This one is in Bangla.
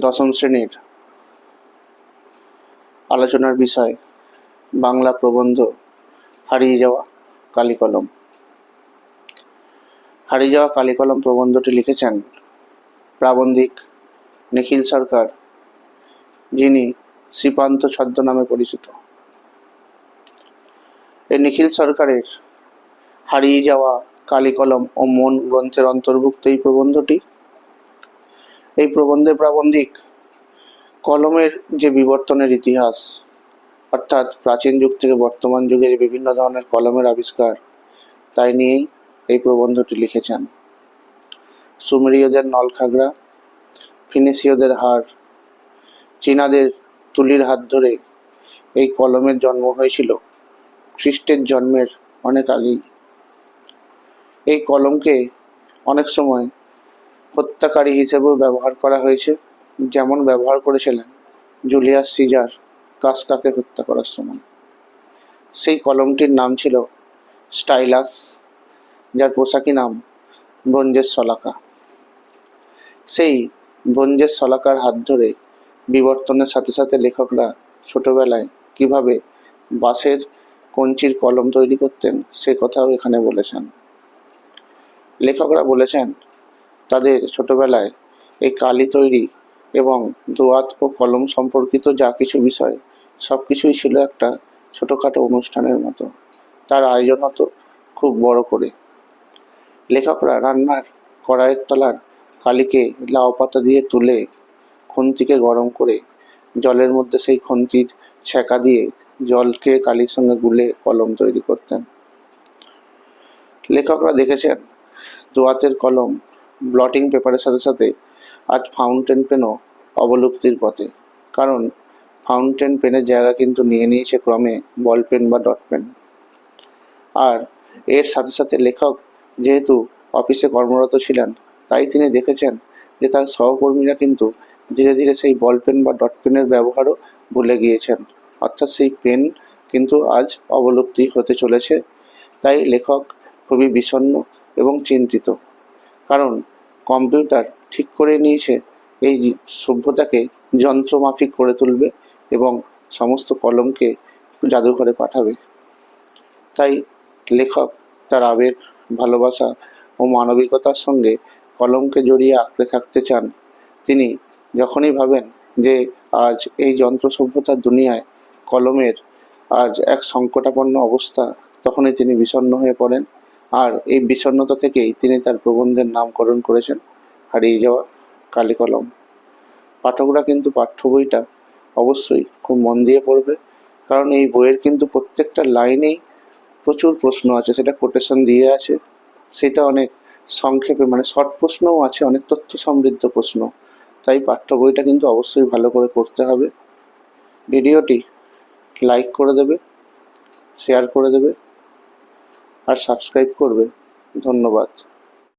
দশম শ্রেণীর আলোচনার বিষয় বাংলা প্রবন্ধ হারিয়ে যাওয়া কালিকলম। হারিয়ে যাওয়া কালিকলম প্রবন্ধটি লিখেছেন প্রাবন্ধিক নিখিল সরকার, যিনি শ্রীপান্ত ছদ্মনামে পরিচিত। এই নিখিল সরকারের হারিয়ে যাওয়া কালিকলম ও মন গ্রন্থের অন্তর্ভুক্ত এই প্রবন্ধটি। এই প্রবন্ধে প্রাবন্ধিক কলমের যে বিবর্তনের ইতিহাস, অর্থাৎ প্রাচীন যুগ থেকে বর্তমান যুগে যে বিভিন্ন ধরনের কলমের আবিষ্কার, তাই নিয়েই এই প্রবন্ধটি লিখেছেন। সুমেরীয়দের নলখাগড়া, ফিনিশীয়দের হার, চীনাদের তুলির হাত ধরে এই কলমের জন্ম হয়েছিল খ্রিস্টের জন্মের অনেক আগেই। এই কলমকে অনেক সময় হত্যাকারী হিসেবেও ব্যবহার করা হয়েছে, যেমন ব্যবহার করেছিলেন জুলিয়াস সিজার কাসকাকে হত্যা করার সময়। সেই কলমটির নাম ছিল স্টাইলাস, যার পোশাকি নাম ব্রোঞ্জের শলাকা। সেই ব্রোঞ্জের শলাকার হাত ধরে বিবর্তনের সাথে সাথে লেখকরা ছোটবেলায় কিভাবে বাঁশের কঞ্চির কলম তৈরি করতেন সে কথাও এখানে বলেছেন। লেখকরা বলেছেন তাদের ছোটবেলায় এই কালি তৈরি এবং দোয়াত ও কলম সম্পর্কিত যা কিছু বিষয় সব কিছুই ছিল একটা ছোটোখাটো অনুষ্ঠানের মতো। তার আয়োজন হতো খুব বড় করে। লেখকরা রান্নার কড়াইয়ের তলার কালিকে লাউ পাতা দিয়ে তুলে খুন্তিকে গরম করে জলের মধ্যে সেই খুন্তির ছ্যাঁকা দিয়ে জলকে কালির সঙ্গে গুলে কলম তৈরি করতেন। লেখকরা দেখেছেন দোয়াতের কলম ব্লটিং পেপারের সাথে সাথে আজ ফাউন্টেন পেনও অবলুপ্তির পথে, কারণ ফাউন্টেন পেনের জায়গা কিন্তু নিয়ে নিয়েছে ক্রমে বল পেন বা ডট পেন। আর এর সাথে সাথে লেখক যেহেতু অফিসে কর্মরত ছিলেন, তাই তিনি দেখেছেন যে তার সহকর্মীরা কিন্তু ধীরে ধীরে সেই বল পেন বা ডট পেনের ব্যবহারও ভুলে গিয়েছেন, অর্থাৎ সেই পেন কিন্তু আজ অবলুপ্তি হতে চলেছে। তাই লেখক খুবই বিষণ্ণ এবং চিন্তিত, কারণ কম্পিউটার ঠিক করে নিয়েছে এই সভ্যতাকে যন্ত্রমাফিক করে তুলবে এবং সমস্ত কলমকে জাদুঘরে পাঠাবে। তাই লেখক তার আবেগ, ভালোবাসা ও মানবিকতার সঙ্গে কলমকে জড়িয়ে আঁকড়ে থাকতে চান। তিনি যখনই ভাবেন যে আজ এই যন্ত্র সভ্যতার দুনিয়ায় কলমের আজ এক সংকটাপন্ন অবস্থা, তখনই তিনি বিষণ্ণ হয়ে পড়েন। আর এই বিষণ্ণতা থেকেই তিনি তার প্রবন্ধের নামকরণ করেছেন হারিয়ে যাওয়া কালিকলম। পাঠকরা কিন্তু পাঠ্য বইটা অবশ্যই খুব মন দিয়ে পড়বে, কারণ এই বইয়ের কিন্তু প্রত্যেকটা লাইনেই প্রচুর প্রশ্ন আছে, সেটা কোটেশন দিয়ে আছে, সেটা অনেক সংক্ষেপে মানে শর্ট প্রশ্নও আছে, অনেক তথ্য সমৃদ্ধ প্রশ্ন। তাই পাঠ্য বইটা কিন্তু অবশ্যই ভালো করে পড়তে হবে। ভিডিওটি লাইক করে দেবে, শেয়ার করে দেবে আর সাবস্ক্রাইব করবে। ধন্যবাদ।